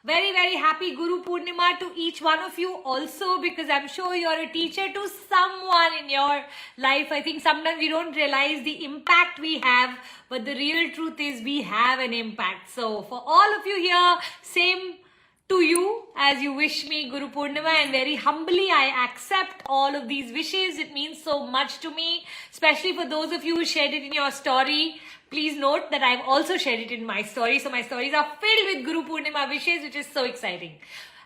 Very, very happy Guru Purnima to each one of you also, because I'm sure you're a teacher to someone in your life. I think sometimes we don't realize the impact we have, but the real truth is we have an impact. So for all of you here, same to you as you wish me Guru Purnima, and very humbly I accept all of these wishes. It means so much to me, especially for those of you who shared it in your story. Please note that I've also shared it in my story. So my stories are filled with Guru Purnima wishes, which is so exciting.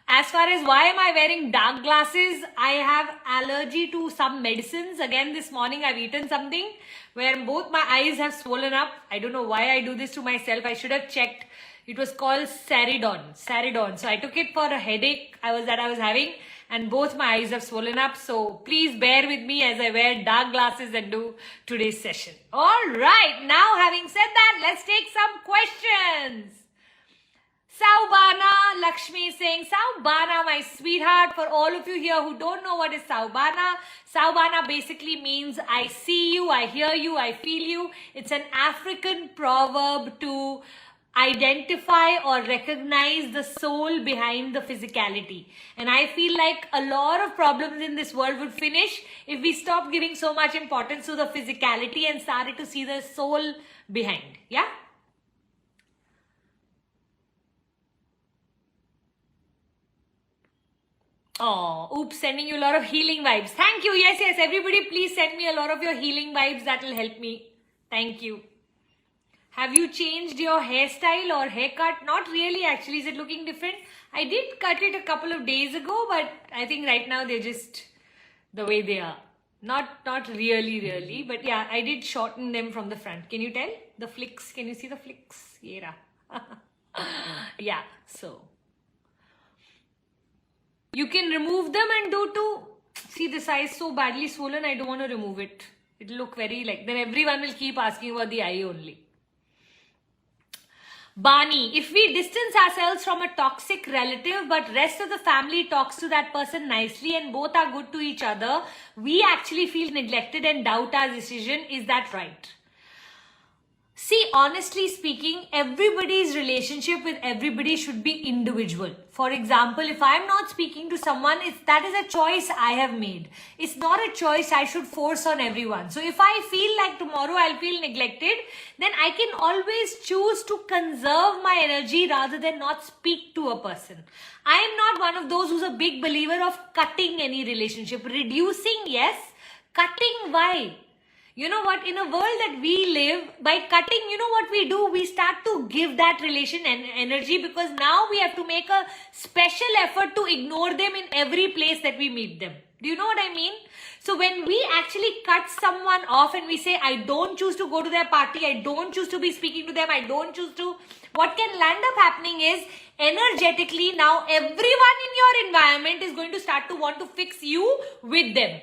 As far as why am I wearing dark glasses, I have allergy to some medicines. Again, this morning I've eaten something where both my eyes have swollen up. I don't know why I do this to myself. I should have checked. It was called Saridon. So I took it for a headache I was having, and both my eyes have swollen up. So please bear with me as I wear dark glasses and do today's session. All right. Now, having said that, let's take some questions. Saubana Lakshmi saying, Saubana, my sweetheart, for all of you here who don't know what is Saubana, Saubana basically means I see you, I hear you, I feel you. It's an African proverb to identify or recognize the soul behind the physicality. And I feel like a lot of problems in this world would finish if we stop giving so much importance to the physicality and started to see the soul behind. Yeah? Oh, oops, sending you a lot of healing vibes. Thank you. Yes, everybody please send me a lot of your healing vibes. That will help me. Thank you. Have you changed your hairstyle or haircut? Not really, actually. Is it looking different? I did cut it a couple of days ago, but I think right now they're just the way they are. Not really. But yeah, I did shorten them from the front. Can you tell? The flicks. Can you see the flicks? Yeah. Yeah, so. You can remove them and do too. See, this eye is so badly swollen, I don't want to remove it. It'll look very like, then everyone will keep asking about the eye only. Bani, if we distance ourselves from a toxic relative but rest of the family talks to that person nicely and both are good to each other, we actually feel neglected and doubt our decision. Is that right? See, honestly speaking, everybody's relationship with everybody should be individual. For example, if I'm not speaking to someone, that is a choice I have made. It's not a choice I should force on everyone. So if I feel like tomorrow I'll feel neglected, then I can always choose to conserve my energy rather than not speak to a person. I am not one of those who's a big believer of cutting any relationship. Reducing, yes. Cutting, why? You know what, in a world that we live, by cutting, you know what we do? We start to give that relation and energy, because now we have to make a special effort to ignore them in every place that we meet them. Do you know what I mean? So when we actually cut someone off and we say, I don't choose to go to their party, I don't choose to be speaking to them, I don't choose to, what can land up happening is, energetically now everyone in your environment is going to start to want to fix you with them.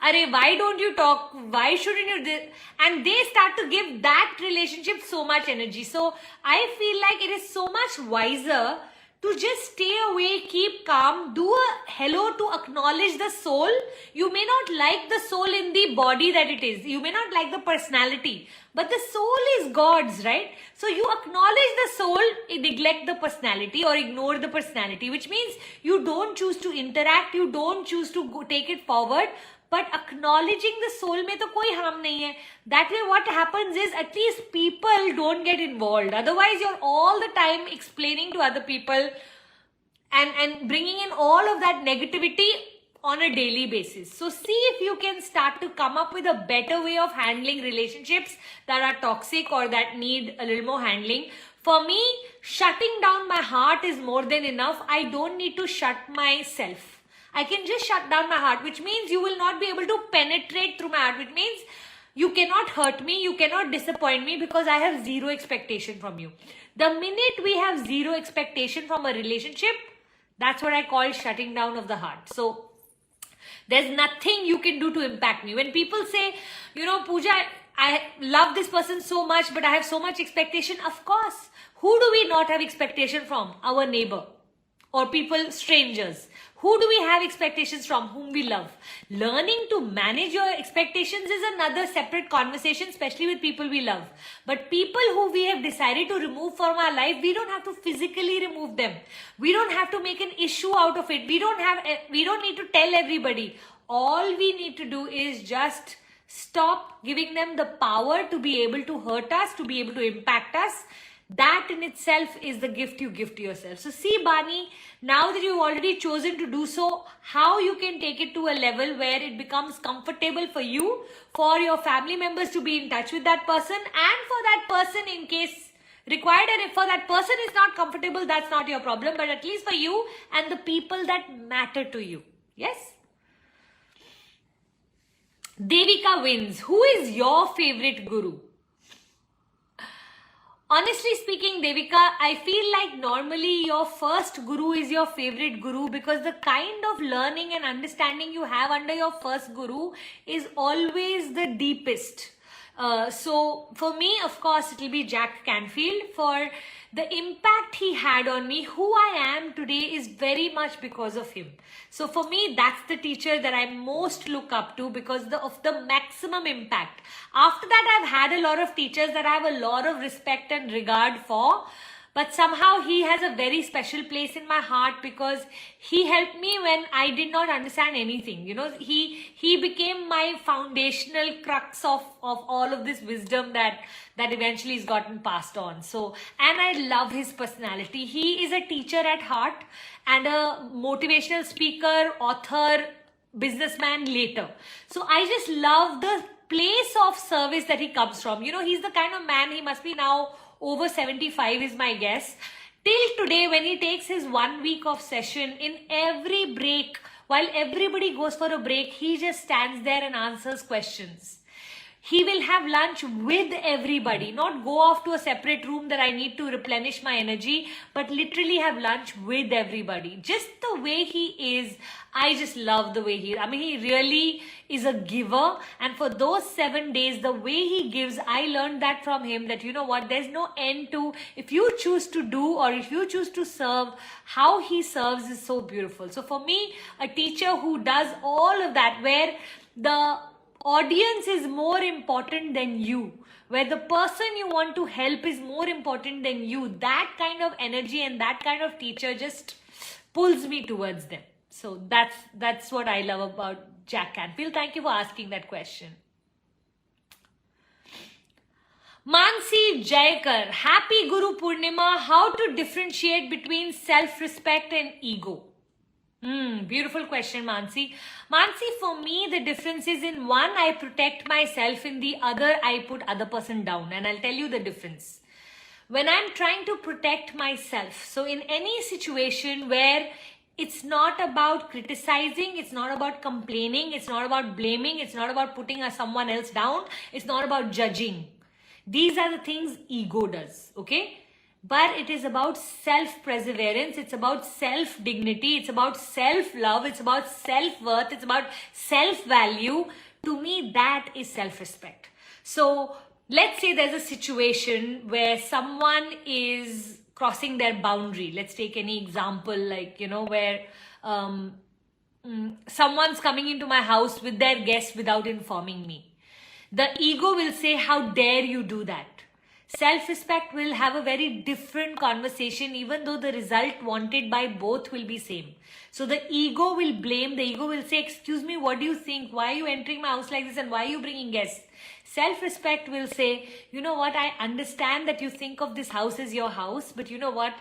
Arey, why don't you talk? Why shouldn't you? And they start to give that relationship so much energy. So I feel like it is so much wiser to just stay away, keep calm, do a hello to acknowledge the soul. You may not like the soul in the body that it is. You may not like the personality. But the soul is God's, right? So you acknowledge the soul, neglect the personality or ignore the personality, which means you don't choose to interact, you don't choose to take it forward. But acknowledging the soul mein to koi harm nahi hai. That way what happens is, at least people don't get involved. Otherwise you're all the time explaining to other people and bringing in all of that negativity on a daily basis. So see if you can start to come up with a better way of handling relationships that are toxic or that need a little more handling. For me, shutting down my heart is more than enough. I don't need to shut myself. I can just shut down my heart, which means you will not be able to penetrate through my heart, which means you cannot hurt me, you cannot disappoint me, because I have zero expectation from you. The minute we have zero expectation from a relationship, that's what I call shutting down of the heart. So there's nothing you can do to impact me. When people say, you know, Puja, I love this person so much, but I have so much expectation. Of course, who do we not have expectation from? Our neighbor or people, strangers. Who do we have expectations from? Whom we love. Learning to manage your expectations is another separate conversation, especially with people we love. But people who we have decided to remove from our life, we don't have to physically remove them. We don't have to make an issue out of it. We don't need to tell everybody. All we need to do is just stop giving them the power to be able to hurt us, to be able to impact us. That in itself is the gift you give to yourself. So see, Bani, now that you've already chosen to do so, how you can take it to a level where it becomes comfortable for you, for your family members to be in touch with that person, and for that person in case required. And if for that person is not comfortable, that's not your problem, but at least for you and the people that matter to you. Yes? Devika wins. Who is your favorite guru? Honestly speaking, Devika, I feel like normally your first guru is your favorite guru, because the kind of learning and understanding you have under your first guru is always the deepest. So for me, of course, it will be Jack Canfield. For the impact he had on me, who I am today is very much because of him. So for me, that's the teacher that I most look up to, because of the maximum impact. After that, I've had a lot of teachers that I have a lot of respect and regard for. But somehow he has a very special place in my heart, because he helped me when I did not understand anything. You know, he became my foundational crux of all of this wisdom that eventually has gotten passed on. So, and I love his personality. He is a teacher at heart and a motivational speaker, author, businessman later. So I just love the place of service that he comes from. You know, he's the kind of man, he must be now over 75 is my guess. Till today, when he takes his 1 week of session, in every break, while everybody goes for a break, he just stands there and answers questions. He will have lunch with everybody, not go off to a separate room that I need to replenish my energy, but literally have lunch with everybody. Just the way he is, I just love the way he is. I mean, he really is a giver. And for those 7 days, the way he gives, I learned that from him, that you know what, there's no end to, if you choose to do or if you choose to serve, how he serves is so beautiful. So for me, a teacher who does all of that, where the audience is more important than you, where the person you want to help is more important than you. That kind of energy and that kind of teacher just pulls me towards them. So that's what I love about Jack Canfield. Thank you for asking that question. Mansi Jaikar, happy Guru Purnima. How to differentiate between self-respect and ego? Beautiful question, Mansi. Mansi, for me, the difference is in one, I protect myself. In the other, I put other person down. And I'll tell you the difference. When I'm trying to protect myself, so in any situation where it's not about criticizing, it's not about complaining, it's not about blaming, it's not about putting someone else down, it's not about judging. These are the things ego does, okay? But it is about self-perseverance, it's about self-dignity, it's about self-love, it's about self-worth, it's about self-value. To me, that is self-respect. So let's say there's a situation where someone is crossing their boundary. Let's take any example, like, where someone's coming into my house with their guests without informing me. The ego will say, how dare you do that? Self-respect will have a very different conversation, even though the result wanted by both will be same. So the ego will blame, the ego will say, excuse me, what do you think? Why are you entering my house like this and why are you bringing guests? Self-respect will say, you know what, I understand that you think of this house as your house, but you know what?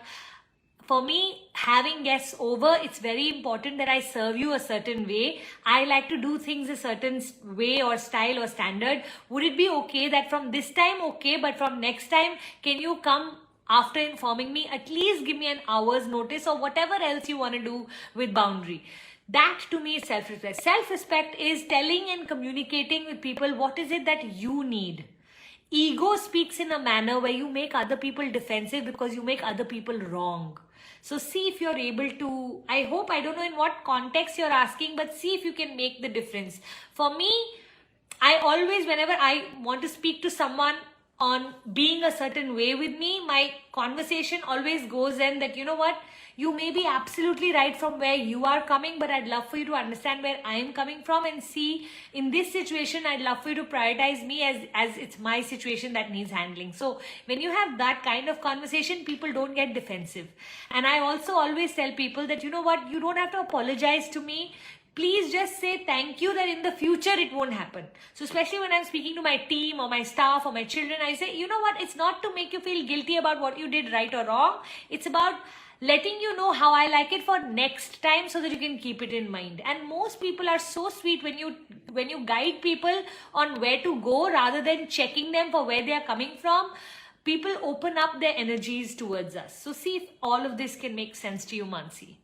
For me, having guests over, it's very important that I serve you a certain way. I like to do things a certain way or style or standard. Would it be okay that from this time, okay, but from next time, can you come after informing me? At least give me an hour's notice or whatever else you want to do with boundary. That to me is self-respect. Self-respect is telling and communicating with people what is it that you need. Ego speaks in a manner where you make other people defensive because you make other people wrong. So see if you're able to, I hope, I don't know in what context you're asking, but see if you can make the difference. For me, I always, whenever I want to speak to someone on being a certain way with me, my conversation always goes in that, you know what, you may be absolutely right from where you are coming, but I'd love for you to understand where I am coming from and see in this situation, I'd love for you to prioritize me as it's my situation that needs handling. So when you have that kind of conversation, people don't get defensive. And I also always tell people that, you know what, you don't have to apologize to me. Please just say thank you that in the future it won't happen. So especially when I'm speaking to my team or my staff or my children, I say, you know what, it's not to make you feel guilty about what you did right or wrong. It's about letting you know how I like it for next time so that you can keep it in mind. And most people are so sweet when you guide people on where to go rather than checking them for where they are coming from. People open up their energies towards us. So see if all of this can make sense to you, Mansi.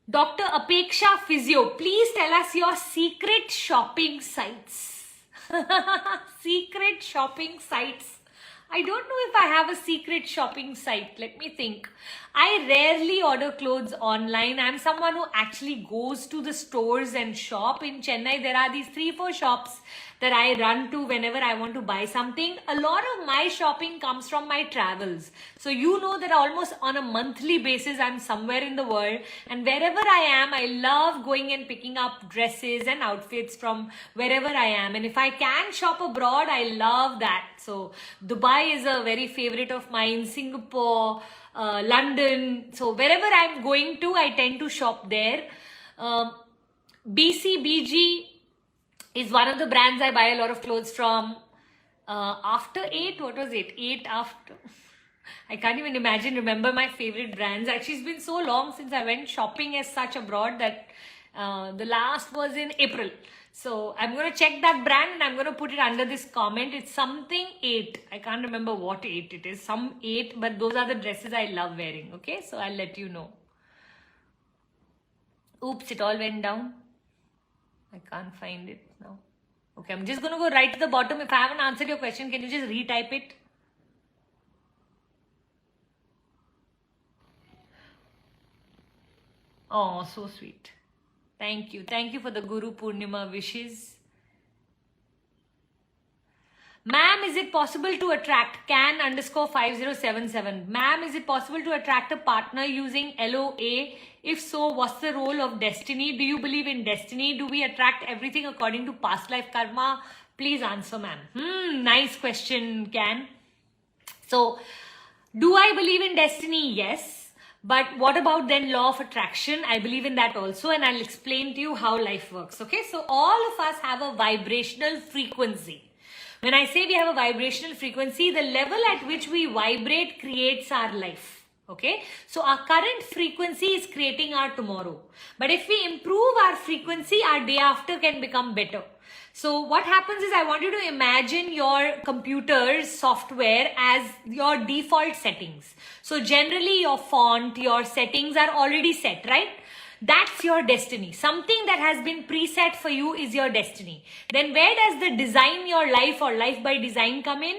Dr. Apeksha Physio, please tell us your secret shopping sites. Secret shopping sites. I don't know if I have a secret shopping site. Let me think. I rarely order clothes online. I'm someone who actually goes to the stores and shop. In Chennai, there are these 3-4 shops that I run to whenever I want to buy something. A lot of my shopping comes from my travels. So you know that almost on a monthly basis, I'm somewhere in the world. And wherever I am, I love going and picking up dresses and outfits from wherever I am. And if I can shop abroad, I love that. So Dubai is a very favorite of mine, Singapore, London. So wherever I'm going to, I tend to shop there. BCBG is one of the brands I buy a lot of clothes from. After 8, what was it? 8 after. I can't even remember my favorite brands. Actually, it's been so long since I went shopping as such abroad that the last was in April. So I'm going to check that brand and I'm going to put it under this comment. It's something 8. I can't remember what 8 it is. Some 8, but those are the dresses I love wearing. Okay, so I'll let you know. Oops, it all went down. I can't find it now. Okay, I'm just going to go right to the bottom. If I haven't answered your question, can you just retype it? Oh, so sweet. Thank you. Thank you for the Guru Purnima wishes. Ma'am, is it possible to attract can_5077? Ma'am, is it possible to attract a partner using LOA? If so, what's the role of destiny? Do you believe in destiny? Do we attract everything according to past life karma? Please answer, ma'am. Nice question, Can. So, do I believe in destiny? Yes. But what about then law of attraction? I believe in that also, and I'll explain to you how life works. Okay, so all of us have a vibrational frequency. When I say we have a vibrational frequency, the level at which we vibrate creates our life. Okay, so our current frequency is creating our tomorrow. But if we improve our frequency, our day after can become better. So what happens is, I want you to imagine your computer's software as your default settings. So generally your font, your settings are already set, right? That's your destiny. Something that has been preset for you is your destiny. Then where does the design your life or life by design come in?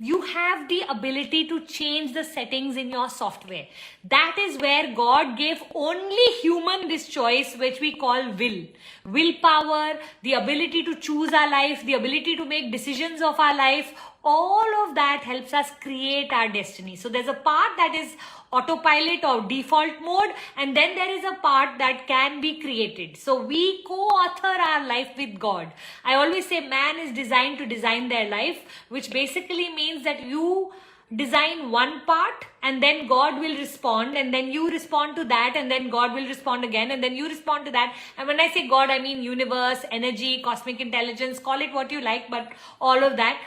You have the ability to change the settings in your software. That is where God gave only human this choice, which we call will. Willpower, the ability to choose our life, the ability to make decisions of our life. All of that helps us create our destiny. So there's a part that is autopilot or default mode, and then there is a part that can be created. So we co-author our life with God. I always say man is designed to design their life, which basically means that you design one part and then God will respond, and then you respond to that, and then God will respond again, and then you respond to that. And when I say God, I mean universe, energy, cosmic intelligence, call it what you like, but all of that.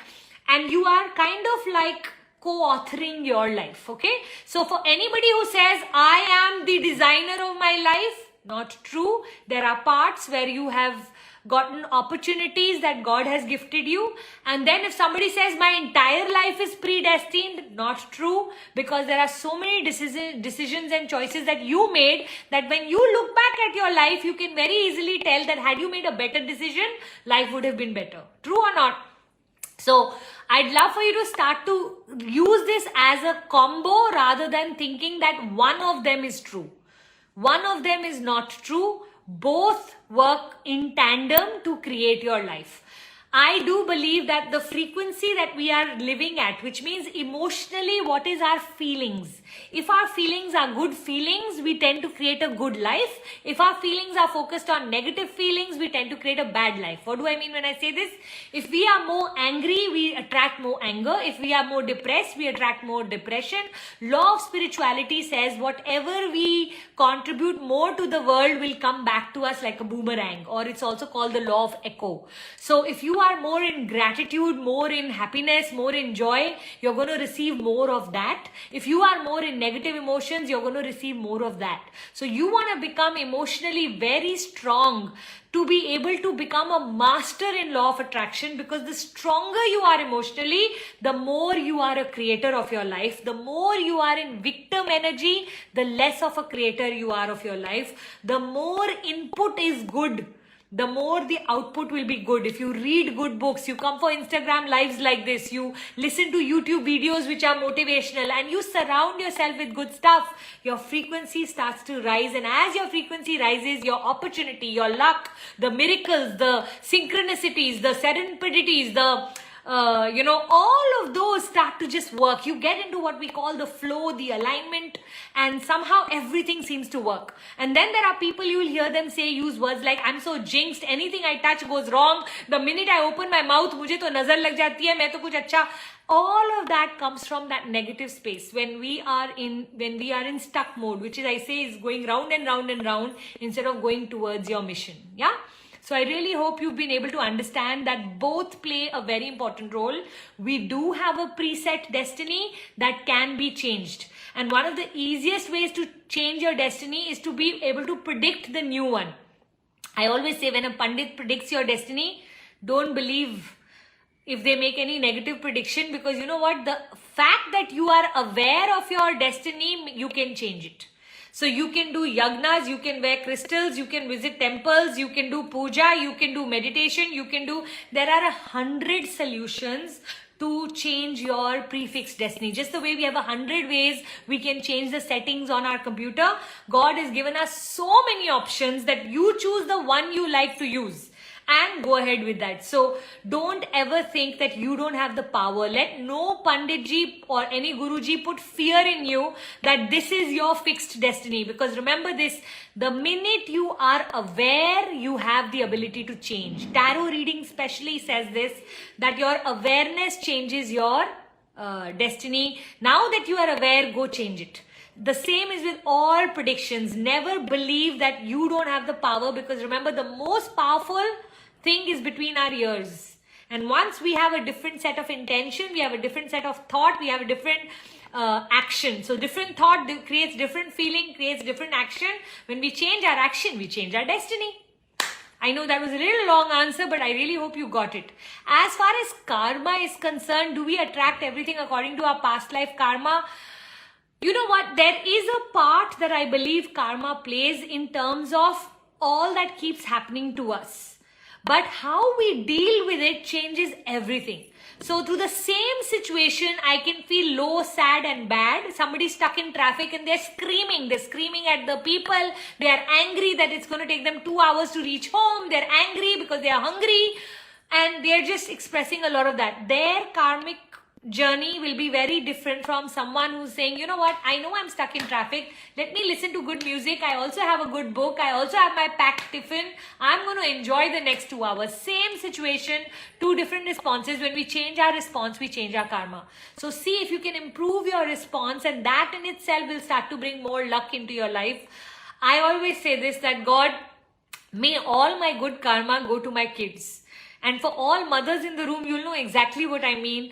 And you are kind of like co-authoring your life, okay? So for anybody who says, I am the designer of my life, not true. There are parts where you have gotten opportunities that God has gifted you. And then if somebody says, my entire life is predestined, not true, because there are so many decisions and choices that you made that when you look back at your life, you can very easily tell that had you made a better decision, life would have been better. True or not? So I'd love for you to start to use this as a combo rather than thinking that one of them is true. One of them is not true. Both work in tandem to create your life. I do believe that the frequency that we are living at, which means emotionally, what is our feelings? If our feelings are good feelings, we tend to create a good life. If our feelings are focused on negative feelings, we tend to create a bad life. What do I mean when I say this? If we are more angry, we attract more anger. If we are more depressed, we attract more depression. Law of spirituality says whatever we contribute more to the world will come back to us like a boomerang, or it's also called the law of echo. So if you are more in gratitude, more in happiness, more in joy, you're going to receive more of that. If you are more in negative emotions, you're going to receive more of that. So you want to become emotionally very strong to be able to become a master in law of attraction, because the stronger you are emotionally, the more you are a creator of your life. The more you are in victim energy, the less of a creator you are of your life. The more input is good, the more the output will be good. If you read good books, you come for Instagram lives like this, you listen to YouTube videos which are motivational, and you surround yourself with good stuff, your frequency starts to rise. And as your frequency rises, your opportunity, your luck, the miracles, the synchronicities, the serendipities, all of those start to just work. You get into what we call the flow, the alignment, and somehow everything seems to work. And then there are people, you will hear them use words like, I'm so jinxed, anything I touch goes wrong, the minute I open my mouth, mujhe to nazar lag jati hai, main to kuch acha. All of that comes from that negative space when we are in stuck mode, which is, I say, is going round and round and round instead of going towards your mission. Yeah. So I really hope you've been able to understand that both play a very important role. We do have a preset destiny that can be changed. And one of the easiest ways to change your destiny is to be able to predict the new one. I always say, when a Pandit predicts your destiny, don't believe if they make any negative prediction, because you know what? The fact that you are aware of your destiny, you can change it. So you can do yagnas, you can wear crystals, you can visit temples, you can do puja, you can do meditation, there are 100 solutions to change your prefix destiny. Just the way we have 100 ways we can change the settings on our computer, God has given us so many options that you choose the one you like to use. and go ahead with that. So don't ever think that you don't have the power. Let no Panditji or any Guruji put fear in you that this is your fixed destiny. Because remember this, the minute you are aware, you have the ability to change. Tarot reading especially says this, that your awareness changes your destiny. Now that you are aware, go change it. The same is with all predictions. Never believe that you don't have the power, because remember, the most powerful thing is between our ears. And once we have a different set of intention, we have a different set of thought, we have a different action. So different thought creates different feeling, creates different action. When we change our action, we change our destiny. I know that was a little long answer, but I really hope you got it. As far as karma is concerned, do we attract everything according to our past life karma? You know what? There is a part that I believe karma plays in terms of all that keeps happening to us. But how we deal with it changes everything. So through the same situation, I can feel low, sad and bad. Somebody's stuck in traffic and they're screaming. They're screaming at the people. They are angry that it's going to take them 2 hours to reach home. They're angry because they are hungry. And they're just expressing a lot of that. Their karmic journey will be very different from someone who's saying, you know what, I know I'm stuck in traffic. Let me listen to good music. I also have a good book. I also have my packed tiffin. I'm going to enjoy the next 2 hours. Same situation, two different responses. When we change our response, we change our karma. So see if you can improve your response, and that in itself will start to bring more luck into your life. I always say this, that God, may all my good karma go to my kids. And for all mothers in the room, you'll know exactly what I mean.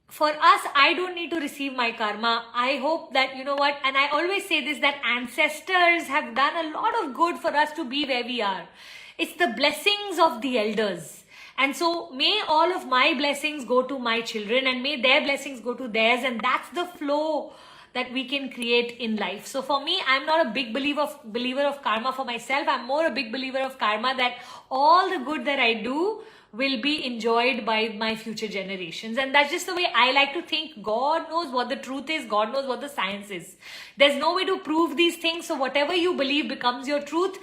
For us, I don't need to receive my karma. I hope that, you know what, and I always say this, that ancestors have done a lot of good for us to be where we are. It's the blessings of the elders. And so may all of my blessings go to my children, and may their blessings go to theirs. And that's the flow that we can create in life. So for me, I'm not a big believer of karma for myself. I'm more a big believer of karma, that all the good that I do will be enjoyed by my future generations. And that's just the way I like to think. God knows what the truth is. God knows what the science is. There's no way to prove these things. So whatever you believe becomes your truth.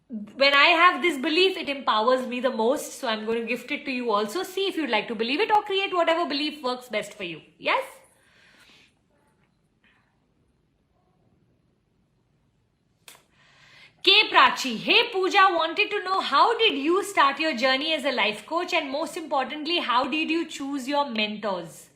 When I have this belief, it empowers me the most. So I'm going to gift it to you also. See if you'd like to believe it, or create whatever belief works best for you. Yes? K. Prachi, hey Puja, wanted to know, how did you start your journey as a life coach, and most importantly, how did you choose your mentors?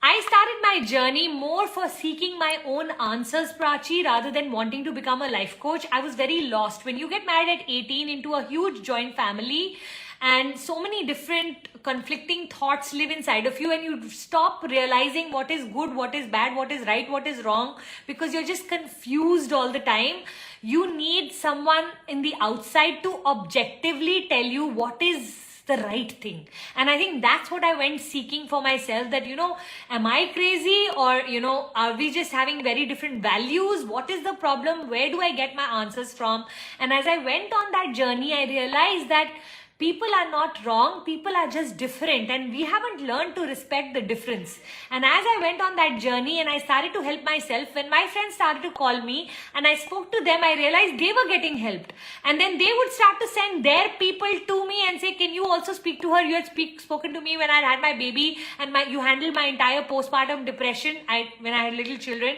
I started my journey more for seeking my own answers, Prachi, rather than wanting to become a life coach. I was very lost. When you get married at 18 into a huge joint family, and so many different conflicting thoughts live inside of you, and you stop realizing what is good, what is bad, what is right, what is wrong, because you're just confused all the time. You need someone in the outside to objectively tell you what is the right thing. And I think that's what I went seeking for myself, that, you know, am I crazy, or, you know, are we just having very different values? What is the problem? Where do I get my answers from? And as I went on that journey, I realized that people are not wrong, people are just different, and we haven't learned to respect the difference. And as I went on that journey and I started to help myself, when my friends started to call me and I spoke to them, I realized they were getting helped. And then they would start to send their people to me and say, can you also speak to her? You had spoken to me when I had my baby, and you handled my entire postpartum depression when I had little children.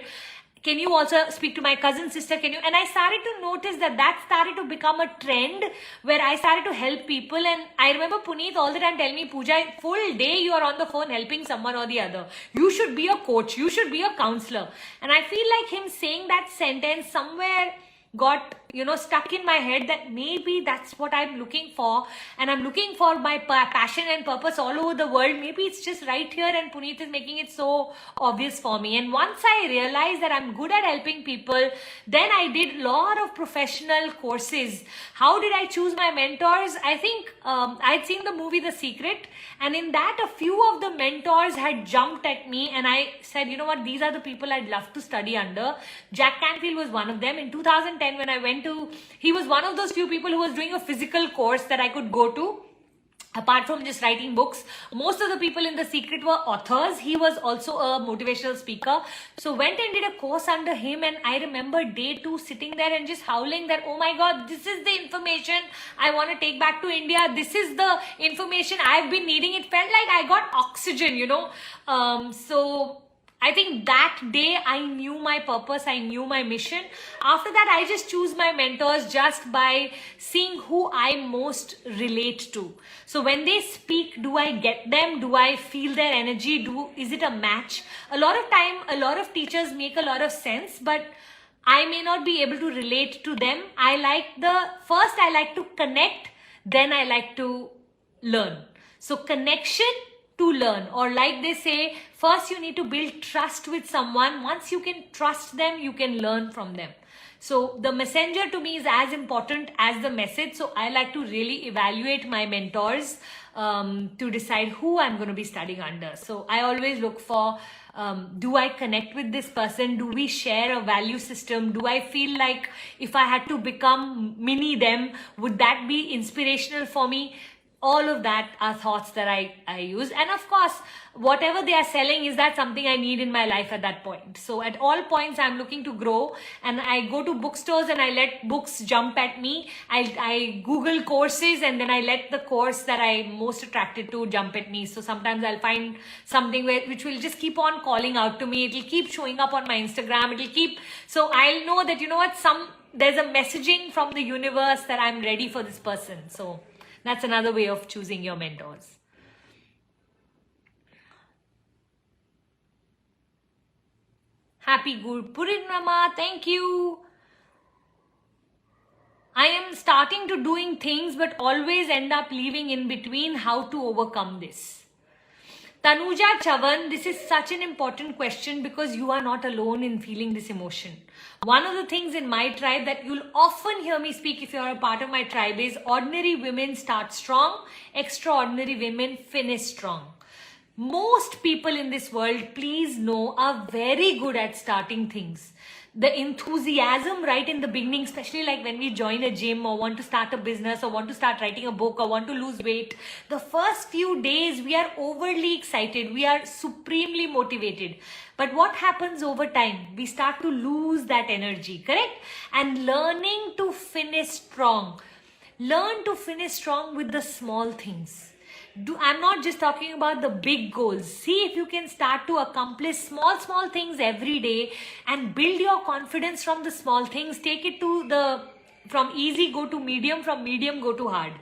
Can you also speak to my cousin sister? Can you? And I started to notice that started to become a trend, where I started to help people. And I remember Puneet all the time telling me, Puja, full day you are on the phone helping someone or the other. You should be a coach. You should be a counselor. And I feel like him saying that sentence somewhere got, you know, stuck in my head, that maybe that's what I'm looking for, and I'm looking for my passion and purpose all over the world. Maybe it's just right here, and Puneet is making it so obvious for me. And once I realized that I'm good at helping people, then I did a lot of professional courses. How did I choose my mentors? I think I'd seen the movie The Secret, and in that a few of the mentors had jumped at me, and I said, you know what, these are the people I'd love to study under. Jack Canfield was one of them. In 2010, when I went to, he was one of those few people who was doing a physical course that I could go to. Apart from just writing books, most of the people in The Secret were authors. He was also a motivational speaker. So went and did a course under him, and I remember day 2 sitting there and just howling that, oh my God, this is the information I want to take back to India. This is the information I've been needing. It felt like I got oxygen, you know. So I think that day I knew my purpose, I knew my mission. After that, I just choose my mentors just by seeing who I most relate to. So when they speak, do I get them? Do I feel their energy? Is it a match? A lot of time, a lot of teachers make a lot of sense, but I may not be able to relate to them. I like to connect, then I like to learn. So connection to learn, or like they say, first you need to build trust with someone. Once you can trust them, you can learn from them. So the messenger to me is as important as the message. So I like to really evaluate my mentors to decide who I'm going to be studying under. So I always look for, do I connect with this person? Do we share a value system? Do I feel like if I had to become mini them, would that be inspirational for me? All of that are thoughts that I use. And of course, whatever they are selling, is that something I need in my life at that point? So at all points, I'm looking to grow, and I go to bookstores and I let books jump at me. I Google courses, and then I let the course that I'm most attracted to jump at me. So sometimes I'll find something which will just keep on calling out to me. It'll keep showing up on my Instagram. So I'll know that, you know what, there's a messaging from the universe that I'm ready for this person. So that's another way of choosing your mentors. Happy Guru Purnima, thank you. I am starting to doing things but always end up leaving in between. How to overcome this? Tanuja Chavan, this is such an important question because you are not alone in feeling this emotion. One of the things in my tribe that you'll often hear me speak if you're a part of my tribe is ordinary women start strong, extraordinary women finish strong. Most people in this world, please know, are very good at starting things. The enthusiasm right in the beginning, especially like when we join a gym or want to start a business or want to start writing a book or want to lose weight, the first few days we are overly excited, we are supremely motivated. But what happens over time? We start to lose that energy, correct? And learning to finish strong. Learn to finish strong with the small things. I'm not just talking about the big goals. See if you can start to accomplish small things every day and build your confidence from the small things. Take it to from easy go to medium, from medium go to hard.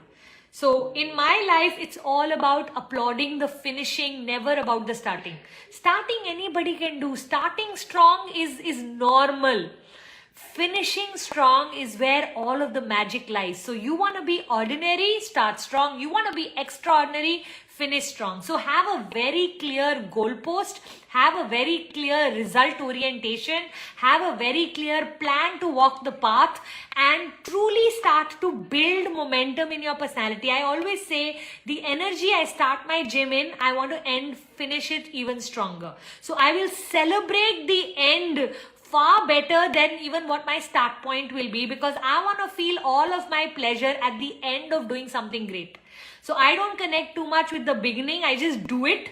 So in my life, it's all about applauding the finishing, never about the starting. Starting anybody can do. Starting strong is normal. Finishing strong is where all of the magic lies. So you want to be ordinary, start strong. You want to be extraordinary, finish strong. So have a very clear goalpost, have a very clear result orientation, have a very clear plan to walk the path, and truly start to build momentum in your personality. I always say the energy I start my gym in, I want to finish it even stronger. So I will celebrate the end far better than even what my start point will be, because I want to feel all of my pleasure at the end of doing something great. So I don't connect too much with the beginning, I just do it.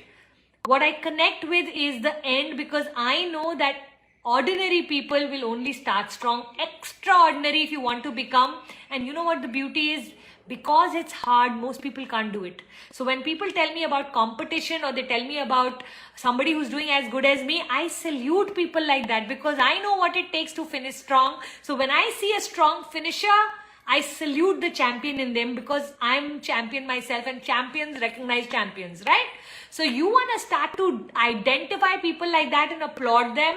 What I connect with is the end, because I know that ordinary people will only start strong. Extraordinary if you want to become. And you know what the beauty is? Because it's hard, most people can't do it. So when people tell me about competition or they tell me about somebody who's doing as good as me, I salute people like that, because I know what it takes to finish strong. So when I see a strong finisher, I salute the champion in them, because I'm champion myself and champions recognize champions, right? So you want to start to identify people like that and applaud them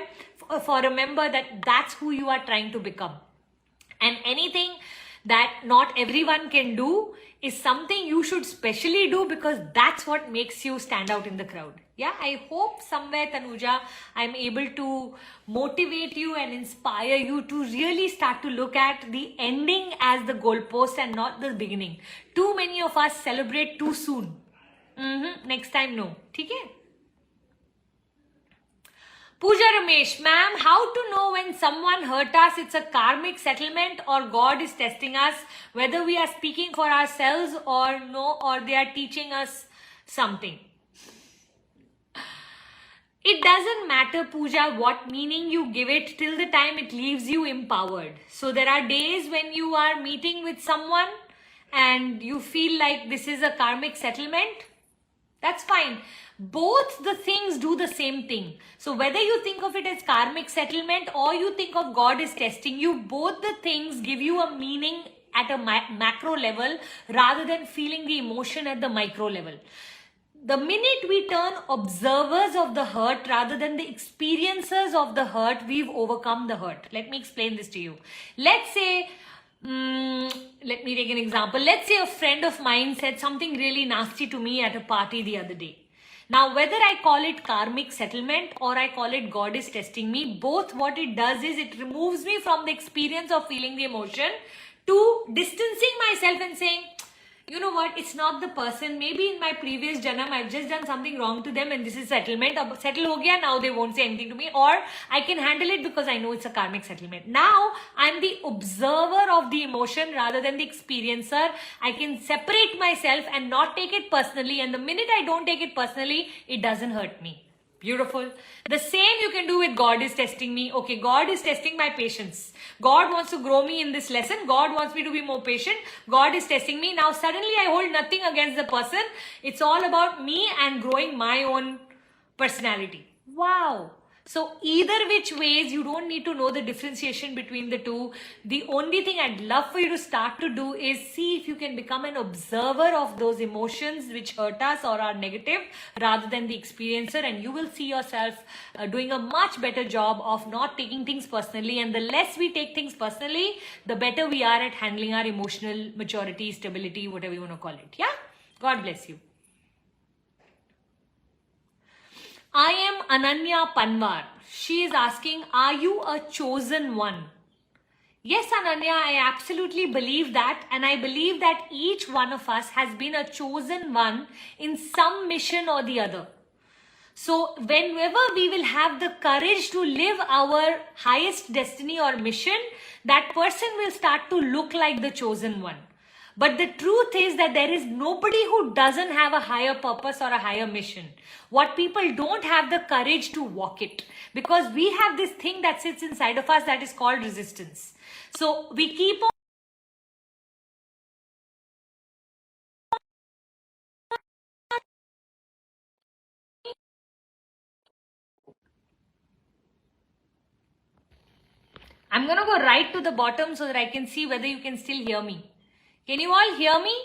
for remember that that's who you are trying to become. And anything that not everyone can do is something you should specially do, because that's what makes you stand out in the crowd. Yeah, I hope somewhere, Tanuja, I'm able to motivate you and inspire you to really start to look at the ending as the goalpost and not the beginning. Too many of us celebrate too soon. Next time, no. Okay? Puja Ramesh, ma'am, how to know when someone hurt us, it's a karmic settlement or God is testing us, whether we are speaking for ourselves or no, or they are teaching us something? It doesn't matter, Puja, what meaning you give it till the time it leaves you empowered. So there are days when you are meeting with someone and you feel like this is a karmic settlement. That's fine. Both the things do the same thing. So whether you think of it as karmic settlement or you think of God is testing you, both the things give you a meaning at a macro level rather than feeling the emotion at the micro level. The minute we turn observers of the hurt rather than the experiencers of the hurt, we've overcome the hurt. Let me explain this to you. Let's say, let me take an example. Let's say a friend of mine said something really nasty to me at a party the other day. Now, whether I call it karmic settlement or I call it God is testing me, both what it does is it removes me from the experience of feeling the emotion to distancing myself and saying, you know what, it's not the person. Maybe in my previous janam, I've just done something wrong to them and this is settlement. Settle ho gaya, now they won't say anything to me. Or I can handle it because I know it's a karmic settlement. Now, I'm the observer of the emotion rather than the experiencer. I can separate myself and not take it personally. And the minute I don't take it personally, it doesn't hurt me. Beautiful. The same you can do with God is testing me. Okay, God is testing my patience. God wants to grow me in this lesson. God wants me to be more patient. God is testing me. Now suddenly I hold nothing against the person. It's all about me and growing my own personality. Wow. So either which ways, you don't need to know the differentiation between the two. The only thing I'd love for you to start to do is see if you can become an observer of those emotions which hurt us or are negative rather than the experiencer, and you will see yourself doing a much better job of not taking things personally. And the less we take things personally, the better we are at handling our emotional maturity, stability, whatever you want to call it. Yeah? God bless you. I am Ananya Panwar. She is asking, are you a chosen one? Yes, Ananya, I absolutely believe that. And I believe that each one of us has been a chosen one in some mission or the other. So whenever we will have the courage to live our highest destiny or mission, that person will start to look like the chosen one. But the truth is that there is nobody who doesn't have a higher purpose or a higher mission. What people don't have the courage to walk it, because we have this thing that sits inside of us that is called resistance. So we keep on I'm going to go right to the bottom so that I can see whether you can still hear me. Can you all hear me?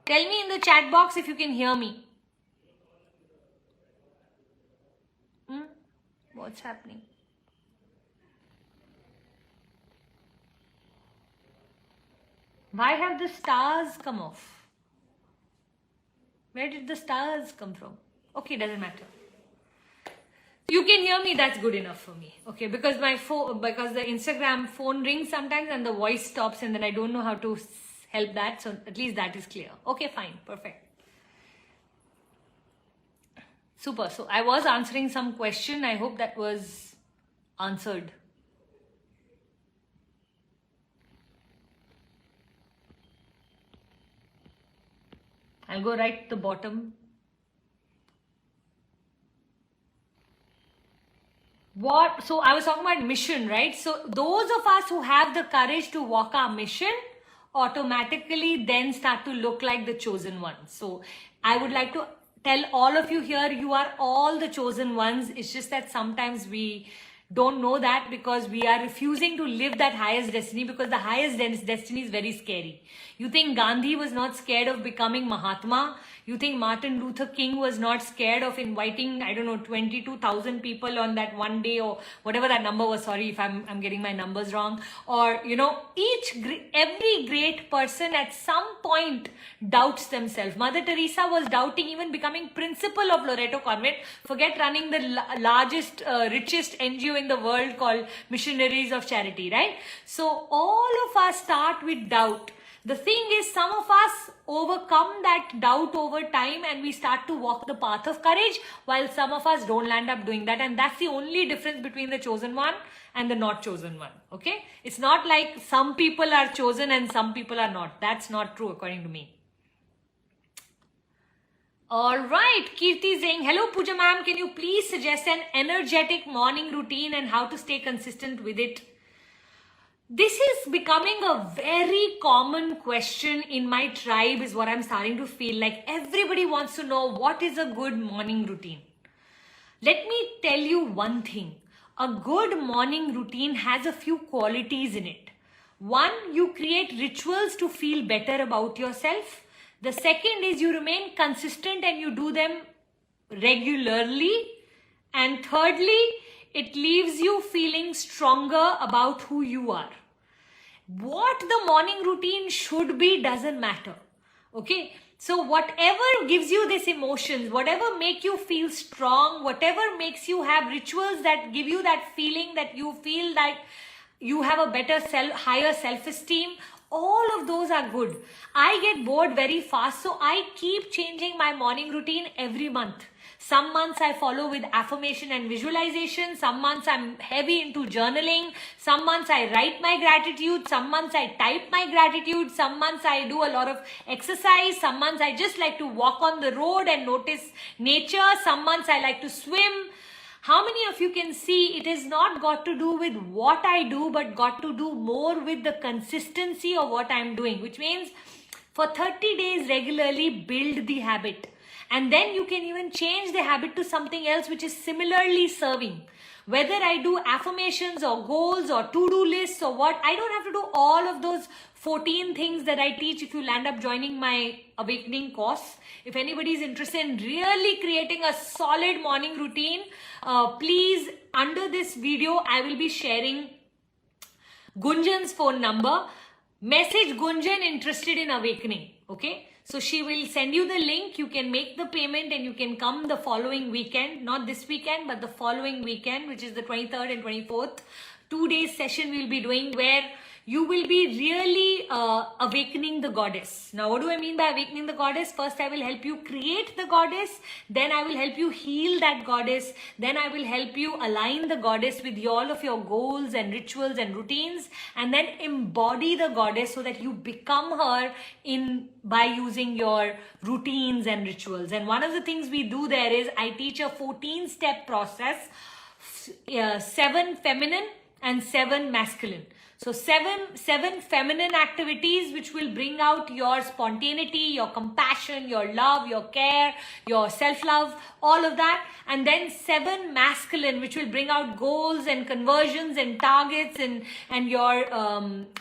Tell me in the chat box if you can hear me. What's happening? Why have the stars come off? Where did the stars come from? Okay, doesn't matter. You can hear me, that's good enough for me. Okay, because my phone, because the Instagram phone rings sometimes and the voice stops and then I don't know how to help that. So at least that is clear. Okay, fine, perfect. Super. So I was answering some question. I hope that was answered. I'll go right to the bottom. What? So I was talking about mission, right? So those of us who have the courage to walk our mission automatically then start to look like the chosen ones. So I would like to tell all of you here, you are all the chosen ones. It's just that sometimes we don't know that because we are refusing to live that highest destiny, because the highest destiny is very scary. You think Gandhi was not scared of becoming Mahatma? You think Martin Luther King was not scared of inviting, I don't know, 22,000 people on that one day or whatever that number was? Sorry if I'm getting my numbers wrong. Or, you know, every great person at some point doubts themselves. Mother Teresa was doubting even becoming principal of Loreto Convent. Forget running the largest, richest NGO in the world called Missionaries of Charity, right? So all of us start with doubt. The thing is, some of us overcome that doubt over time and we start to walk the path of courage, while some of us don't land up doing that. And that's the only difference between the chosen one and the not chosen one. Okay? It's not like some people are chosen and some people are not. That's not true according to me. Alright, Kirti saying, hello Puja ma'am, can you please suggest an energetic morning routine and how to stay consistent with it? This is becoming a very common question in my tribe, is what I'm starting to feel like. Everybody wants to know what is a good morning routine. Let me tell you one thing. A good morning routine has a few qualities in it. One, you create rituals to feel better about yourself. The second is you remain consistent and you do them regularly. And thirdly, it leaves you feeling stronger about who you are. What the morning routine should be doesn't matter. Okay? So whatever gives you these emotions, whatever make you feel strong, whatever makes you have rituals that give you that feeling that you feel like you have a better higher self-esteem, all of those are good. I get bored very fast, so I keep changing my morning routine every month. Some months I follow with affirmation and visualization. Some months I'm heavy into journaling. Some months I write my gratitude. Some months I type my gratitude. Some months I do a lot of exercise. Some months I just like to walk on the road and notice nature. Some months I like to swim. How many of you can see it is not got to do with what I do, but got to do more with the consistency of what I'm doing, which means for 30 days regularly build the habit. And then you can even change the habit to something else which is similarly serving. Whether I do affirmations or goals or to-do lists or what, I don't have to do all of those 14 things that I teach if you land up joining my awakening course. If anybody is interested in really creating a solid morning routine, please, under this video, I will be sharing Gunjan's phone number. Message Gunjan interested in awakening. Okay? So she will send you the link. You can make the payment and you can come the following weekend. Not this weekend, but the following weekend, which is the 23rd and 24th. 2 days session we'll be doing where you will be really awakening the goddess. Now, what do I mean by awakening the goddess? First, I will help you create the goddess. Then I will help you heal that goddess. Then I will help you align the goddess with all of your goals and rituals and routines. And then embody the goddess so that you become her by using your routines and rituals. And one of the things we do there is I teach a 14-step process, 7 feminine and 7 masculine. So seven feminine activities which will bring out your spontaneity, your compassion, your love, your care, your self-love, all of that. And then 7 masculine which will bring out goals and conversions and targets and your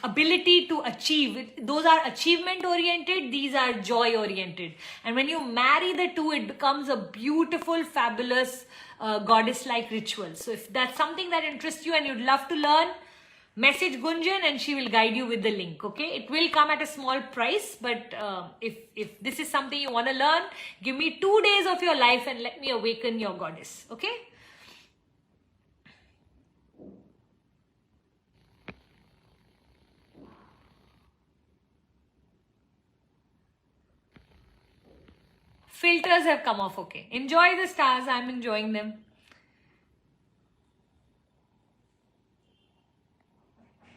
ability to achieve. Those are achievement oriented, these are joy oriented. And when you marry the two, it becomes a beautiful, fabulous goddess-like ritual. So if that's something that interests you and you'd love to learn, message Gunjan and she will guide you with the link. Okay, it will come at a small price, but if this is something you want to learn, give me 2 days of your life and let me awaken your goddess. Okay. Filters have come off. Okay, enjoy the stars. I'm enjoying them.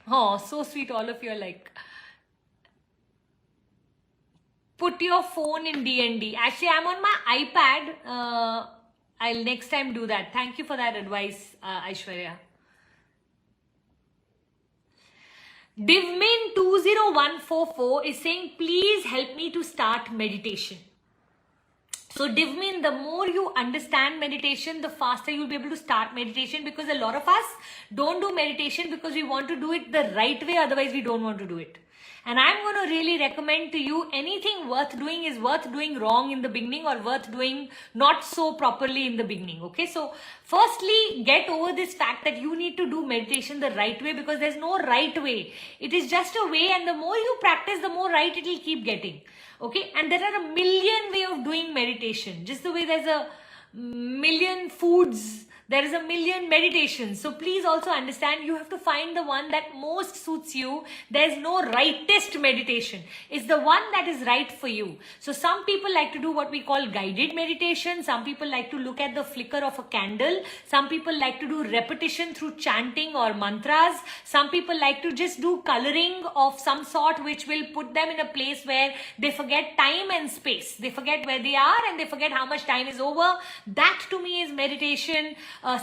Oh, so sweet. All of you are like, put your phone in D&D. Actually, I'm on my iPad. I'll next time do that. Thank you for that advice, Aishwarya. Divmin20144 is saying, please help me to start meditation. So Divmin, the more you understand meditation, the faster you'll be able to start meditation, because a lot of us don't do meditation because we want to do it the right way, otherwise we don't want to do it. And I'm going to really recommend to you, anything worth doing is worth doing wrong in the beginning or worth doing not so properly in the beginning. Okay, so firstly, get over this fact that you need to do meditation the right way, because there's no right way. It is just a way, and the more you practice, the more right it will keep getting. Okay, and there are a million ways of doing meditation. Just the way there's a million foods There is a million meditations. So please also understand, you have to find the one that most suits you. There's no rightest meditation. It's the one that is right for you. So some people like to do what we call guided meditation. Some people like to look at the flicker of a candle. Some people like to do repetition through chanting or mantras. Some people like to just do coloring of some sort, which will put them in a place where they forget time and space. They forget where they are and they forget how much time is over. That to me is meditation.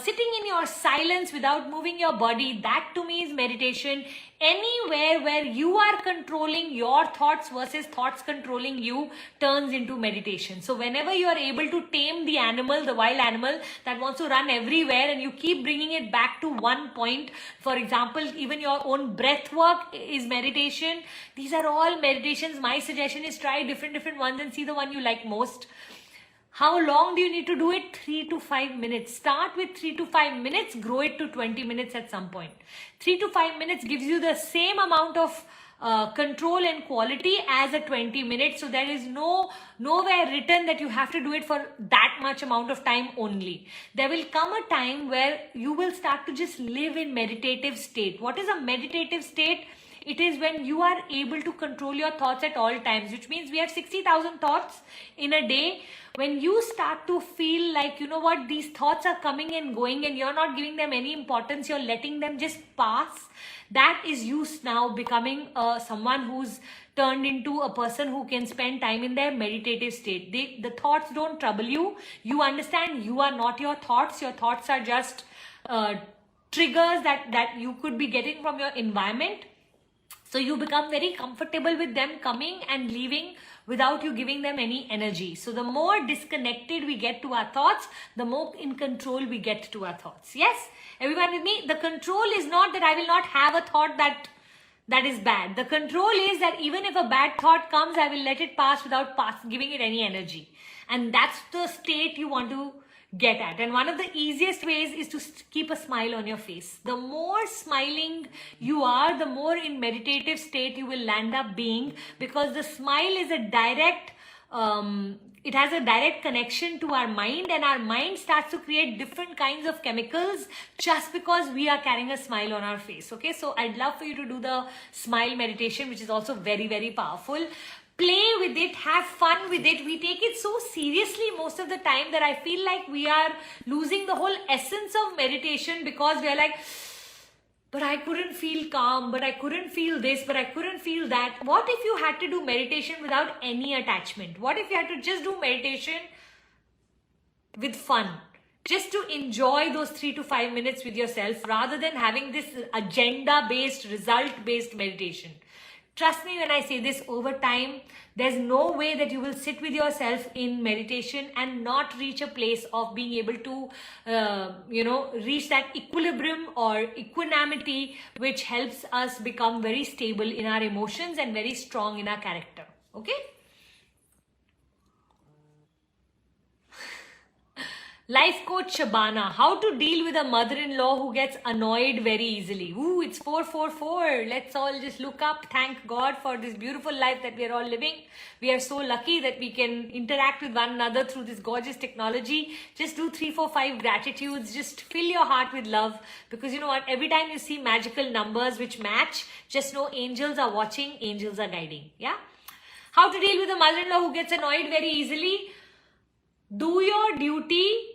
Sitting in your silence without moving your body, that to me is meditation. Anywhere where you are controlling your thoughts versus thoughts controlling you turns into meditation. So whenever you are able to tame the animal, the wild animal that wants to run everywhere, and you keep bringing it back to one point, for example, even your own breath work is meditation. These are all meditations. My suggestion is try different ones and see the one you like most. How long do you need to do it? 3 to 5 minutes. Start with 3 to 5 minutes, grow it to 20 minutes at some point. 3 to 5 minutes gives you the same amount of control and quality as a 20 minutes. So there is nowhere written that you have to do it for that much amount of time only. There will come a time where you will start to just live in meditative state. What is a meditative state? It is when you are able to control your thoughts at all times, which means we have 60,000 thoughts in a day. When you start to feel like, you know what, these thoughts are coming and going and you're not giving them any importance, you're letting them just pass, that is you now becoming someone who's turned into a person who can spend time in their meditative state. The thoughts don't trouble you. You understand you are not your thoughts. Your thoughts are just triggers that you could be getting from your environment. So you become very comfortable with them coming and leaving without you giving them any energy. So the more disconnected we get to our thoughts, the more in control we get to our thoughts. Yes? Everyone with me? The control is not that I will not have a thought that is bad. The control is that even if a bad thought comes, I will let it pass without giving it any energy. And that's the state you want to get at. And one of the easiest ways is to keep a smile on your face. The more smiling you are, the more in meditative state you will land up being, because the smile is a direct it has a direct connection to our mind, and our mind starts to create different kinds of chemicals just because we are carrying a smile on our face. Okay, so I'd love for you to do the smile meditation, which is also very powerful. Play with it, have fun with it. We take it so seriously most of the time that I feel like we are losing the whole essence of meditation, because we are like, but I couldn't feel calm, but I couldn't feel this, but I couldn't feel that. What if you had to do meditation without any attachment? What if you had to just do meditation with fun? Just to enjoy those 3 to 5 minutes with yourself rather than having this agenda-based, result-based meditation. Trust me when I say this, over time, there's no way that you will sit with yourself in meditation and not reach a place of being able to, reach that equilibrium or equanimity, which helps us become very stable in our emotions and very strong in our character. Okay? Life coach Shabana, how to deal with a mother-in-law who gets annoyed very easily. Ooh, it's 444. Let's all just look up. Thank God for this beautiful life that we are all living. We are so lucky that we can interact with one another through this gorgeous technology. Just do 3, 4, 5 gratitudes. Just fill your heart with love, because you know what? Every time you see magical numbers which match, just know angels are watching, angels are guiding. Yeah? How to deal with a mother-in-law who gets annoyed very easily? Do your duty.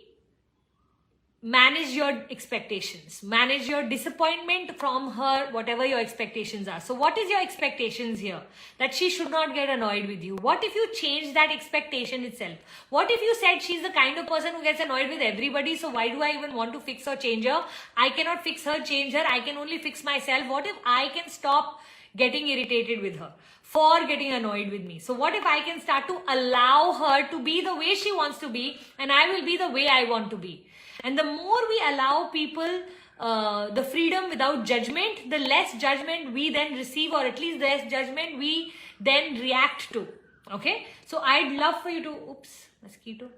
Manage your expectations. Manage your disappointment from her, whatever your expectations are. So what is your expectations here? That she should not get annoyed with you. What if you change that expectation itself? What if you said she's the kind of person who gets annoyed with everybody, so why do I even want to fix or change her? I cannot fix her, change her. I can only fix myself. What if I can stop getting irritated with her for getting annoyed with me? So what if I can start to allow her to be the way she wants to be, and I will be the way I want to be? And the more we allow people the freedom without judgment, the less judgment we then receive, or at least the less judgment we then react to. Okay? So I'd love for you to, mosquito.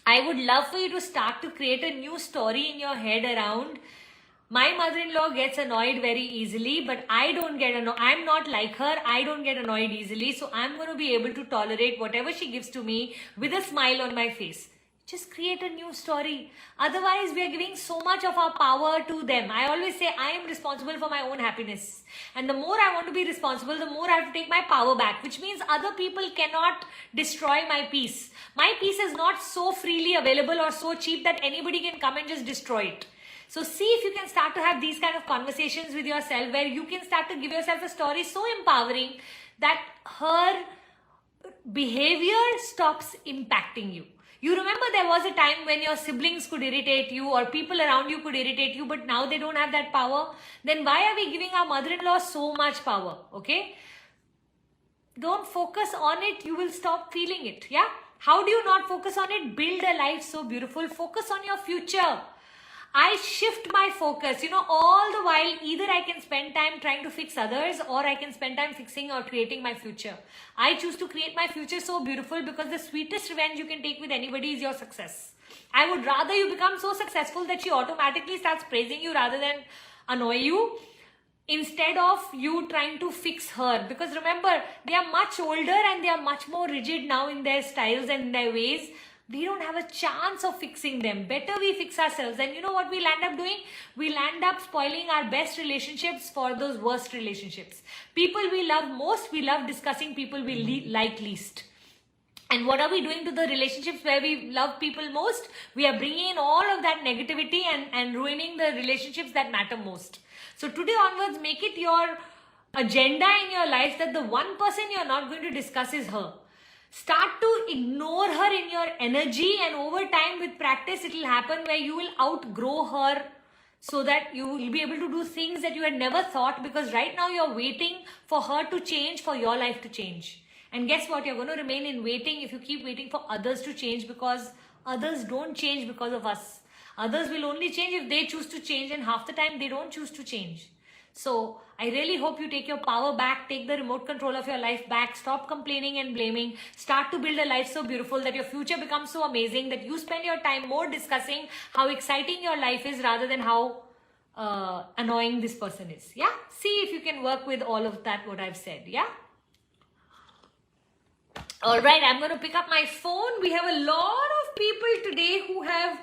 I would love for you to start to create a new story in your head around, my mother-in-law gets annoyed very easily, but I don't get annoyed. I'm not like her. I don't get annoyed easily. So I'm going to be able to tolerate whatever she gives to me with a smile on my face. Just create a new story. Otherwise, we are giving so much of our power to them. I always say I am responsible for my own happiness. And the more I want to be responsible, the more I have to take my power back, which means other people cannot destroy my peace. My peace is not so freely available or so cheap that anybody can come and just destroy it. So see if you can start to have these kind of conversations with yourself where you can start to give yourself a story so empowering that her behavior stops impacting you. You remember there was a time when your siblings could irritate you or people around you could irritate you, but now they don't have that power. Then why are we giving our mother-in-law so much power? Okay? Don't focus on it. You will stop feeling it. Yeah? How do you not focus on it? Build a life so beautiful. Focus on your future. I shift my focus, all the while either I can spend time trying to fix others or I can spend time fixing or creating my future. I choose to create my future so beautiful because the sweetest revenge you can take with anybody is your success. I would rather you become so successful that she automatically starts praising you rather than annoy you, instead of you trying to fix her. Because remember, they are much older and they are much more rigid now in their styles and their ways. We don't have a chance of fixing them. Better we fix ourselves. And you know what we'll end up doing? We'll end up spoiling our best relationships for those worst relationships. People we love most, we love discussing people we like least. And what are we doing to the relationships where we love people most? We are bringing in all of that negativity and ruining the relationships that matter most. So today onwards, make it your agenda in your life that the one person you're not going to discuss is her. Start to ignore her in your energy, and over time with practice it will happen where you will outgrow her so that you will be able to do things that you had never thought, because right now you're waiting for her to change for your life to change. And guess what? You're going to remain in waiting if you keep waiting for others to change, because others don't change because of us. Others will only change if they choose to change, and half the time they don't choose to change. So I really hope you take your power back, take the remote control of your life back, stop complaining and blaming, start to build a life so beautiful that your future becomes so amazing that you spend your time more discussing how exciting your life is rather than how annoying this person is. Yeah? See if you can work with all of that, what I've said. Yeah? Alright, I'm going to pick up my phone. We have a lot of people today who have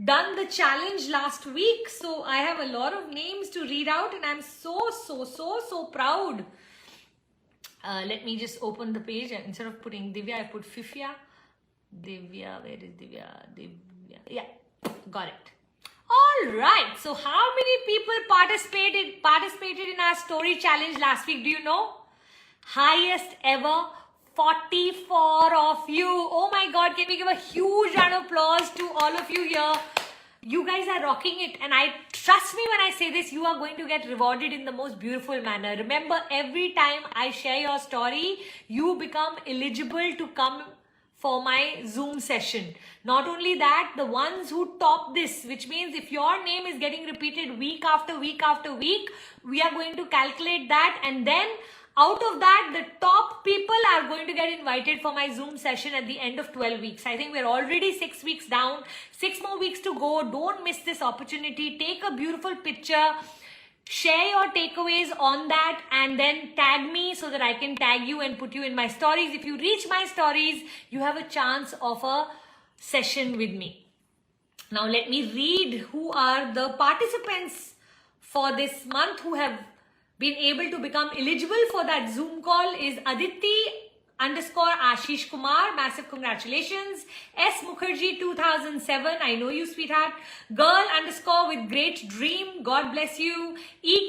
done the challenge last week, so I have a lot of names to read out and I'm so proud. Let me just open the page. Instead of putting Divya, I put Fifia. Divya, where is Divya? Divya, yeah, got it. All right, so how many people participated in our story challenge last week? Do you know? Highest ever, 44 of you. Oh my God, can we give a huge round of applause to all of you here? You guys are rocking it, and I trust me when I say this, you are going to get rewarded in the most beautiful manner. Remember, every time I share your story, you become eligible to come for my Zoom session. Not only that, the ones who top this, which means if your name is getting repeated week after week after week, we are going to calculate that, and then out of that, the top people are going to get invited for my Zoom session at the end of 12 weeks. I think we're already 6 weeks down, 6 more weeks to go. Don't miss this opportunity. Take a beautiful picture, share your takeaways on that, and then tag me so that I can tag you and put you in my stories. If you reach my stories, you have a chance of a session with me. Now let me read who are the participants for this month who have been able to become eligible for that Zoom call. Is Aditi_Ashish Kumar, massive congratulations. S Mukherjee 2007, I know you sweetheart. Girl_ with great dream, God bless you.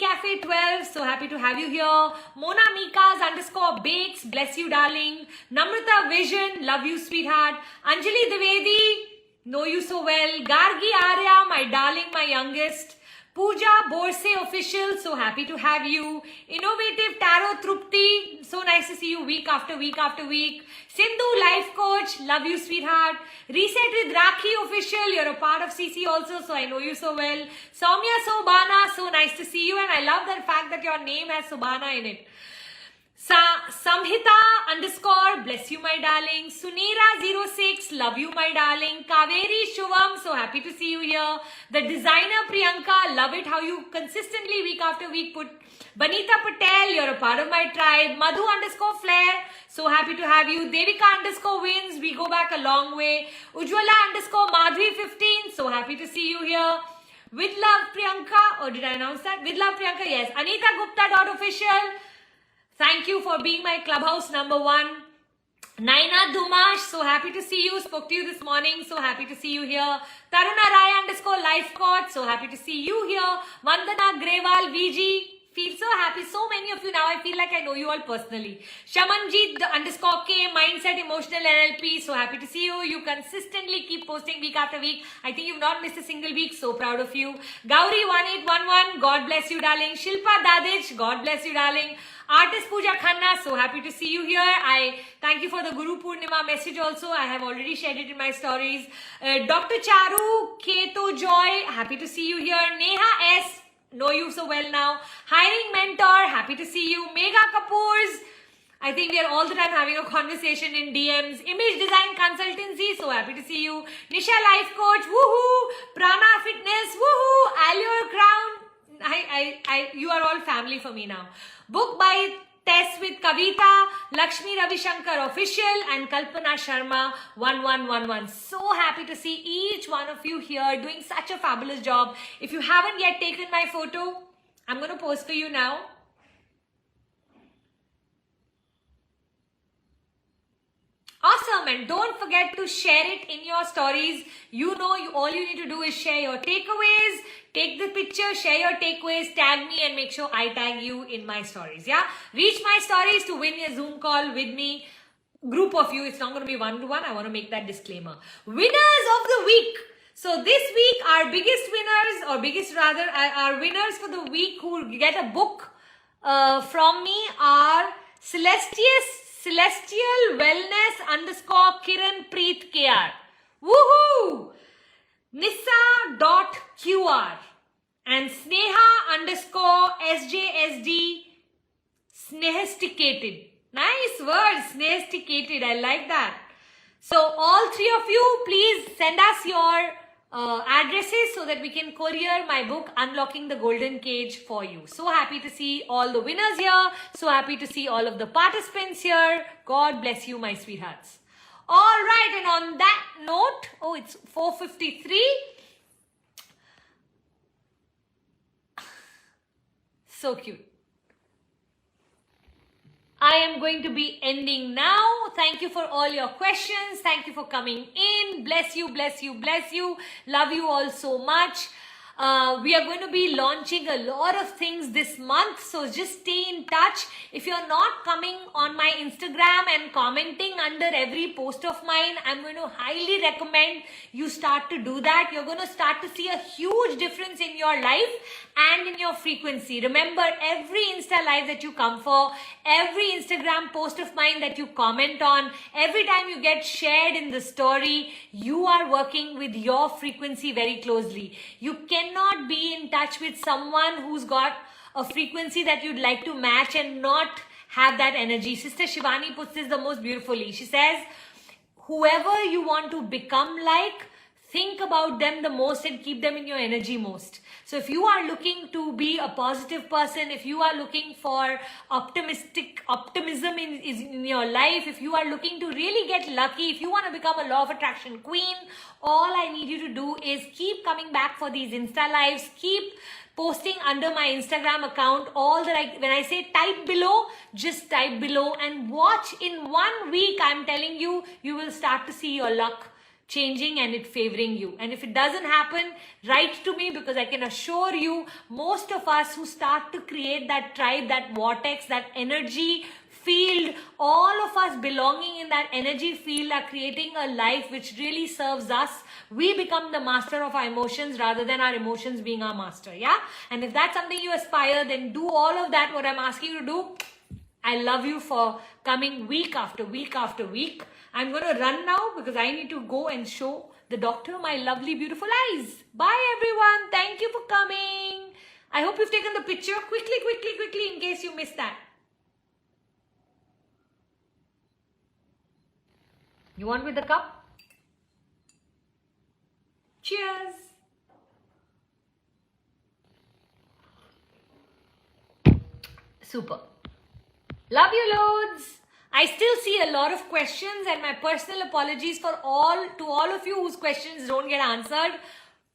Cafe 12, so happy to have you here. Mona Mikas_bakes, bless you darling. Namrata Vision, love you sweetheart. Anjali Divedi, know you so well. Gargi Arya, my darling, my youngest. Puja QnA official, so happy to have you. Innovative Tarot Trupti, so nice to see you week after week after week. Sindhu Life Coach, love you sweetheart. Reset with Rakhi official, you're a part of CC also, so I know you so well. Soumya Sobana, so nice to see you, and I love the fact that your name has Sobana in it. Samhita _ bless you my darling. Sunira06, love you my darling. Kaveri Shuvam, so happy to see you here. The designer Priyanka, love it how you consistently week after week put. Banita Patel, you're a part of my tribe. Madhu _ Flair, so happy to have you. Devika _ wins, we go back a long way. Ujwala _ Madhvi 15, so happy to see you here. With love Priyanka, or did I announce that? With love Priyanka, yes. Anita Gupta .official, thank you for being my clubhouse #1. Naina Dumash, so happy to see you. Spoke to you this morning, so happy to see you here. Taruna Rai _ life coach, so happy to see you here. Vandana Grewal VG, feel so happy. So many of you now, I feel like I know you all personally. Shamanjeet _K, Mindset Emotional NLP, so happy to see you. You consistently keep posting week after week. I think you've not missed a single week, so proud of you. Gauri 1811, God bless you darling. Shilpa Dadich, God bless you darling. Artist Puja QnA, so happy to see you here. I thank you for the Guru Purnima message also. I have already shared it in my stories. Dr. Charu, Keto Joy, happy to see you here. Neha S, know you so well now. Hiring Mentor, happy to see you. Mega Kapoors, I think we are all the time having a conversation in DMs. Image Design Consultancy, so happy to see you. Nisha Life Coach, woohoo. Prana Fitness, woohoo. Allure Crown, you are all family for me now. Book by Tess with Kavita, Lakshmi Ravishankar Official, and Kalpana Sharma 1111. So happy to see each one of you here doing such a fabulous job. If you haven't yet taken my photo, I'm going to post for you now. Awesome, and don't forget to share it in your stories. You know, all you need to do is share your takeaways, take the picture, share your takeaways, tag me, and make sure I tag you in my stories. Yeah, reach my stories to win a Zoom call with me. Group of you, it's not going to be one-to-one. I want to make that disclaimer. Winners of the week. So this week, our biggest winners, or biggest rather, our winners for the week who get a book from me are Celestial Wellness _ Kiran Preet KR. Woohoo! Nissa.QR and Sneha _ SJSD Snehisticated. Nice word, snehisticated. I like that. So all three of you, please send us your addresses so that we can courier my book Unlocking the Golden Cage for you. So happy to see all the winners here. So happy to see all of the participants here. God bless you, my sweethearts. All right, and on that note, oh, it's 4:53. So cute. I am going to be ending now. Thank you for all your questions. Thank you for coming in. Bless you, bless you, bless you. Love you all so much. We are going to be launching a lot of things this month, so just stay in touch. If you're not coming on my Instagram and commenting under every post of mine, I'm going to highly recommend you start to do that. You're going to start to see a huge difference in your life and in your frequency. Remember, every Insta live that you come for, every Instagram post of mine that you comment on, every time you get shared in the story, you are working with your frequency very closely. You cannot be in touch with someone who's got a frequency that you'd like to match and not have that energy. Sister Shivani puts this the most beautifully. She says, whoever you want to become like, think about them the most and keep them in your energy most. So if you are looking to be a positive person, if you are looking for optimism in your life, if you are looking to really get lucky, if you want to become a law of attraction queen, all I need you to do is keep coming back for these Insta lives, keep posting under my Instagram account all that when I say type below, just type below and watch. In 1 week, I'm telling you, you will start to see your luck changing and it favoring you. And if it doesn't happen, write to me, because I can assure you, most of us who start to create that tribe, that vortex, that energy field, all of us belonging in that energy field are creating a life which really serves us. We become the master of our emotions rather than our emotions being our master. Yeah. And if that's something you aspire, then do all of that, what I'm asking you to do. I love you for coming week after week after week. I'm going to run now because I need to go and show the doctor my lovely, beautiful eyes. Bye, everyone. Thank you for coming. I hope you've taken the picture quickly in case you missed that. You want with the cup? Cheers. Super. Love you loads. I still see a lot of questions, and my personal apologies to all of you whose questions don't get answered.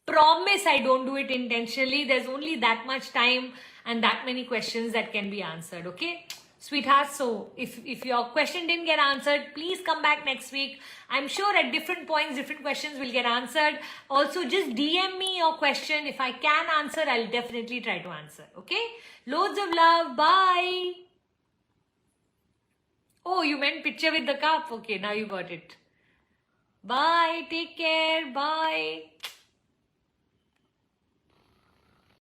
Promise I don't do it intentionally. There's only that much time and that many questions that can be answered, okay? Sweethearts, so if your question didn't get answered, please come back next week. I'm sure at different points, different questions will get answered. Also, just DM me your question. If I can answer, I'll definitely try to answer, okay? Loads of love. Bye. Oh, you meant picture with the cup. Okay, now you got it. Bye. Take care.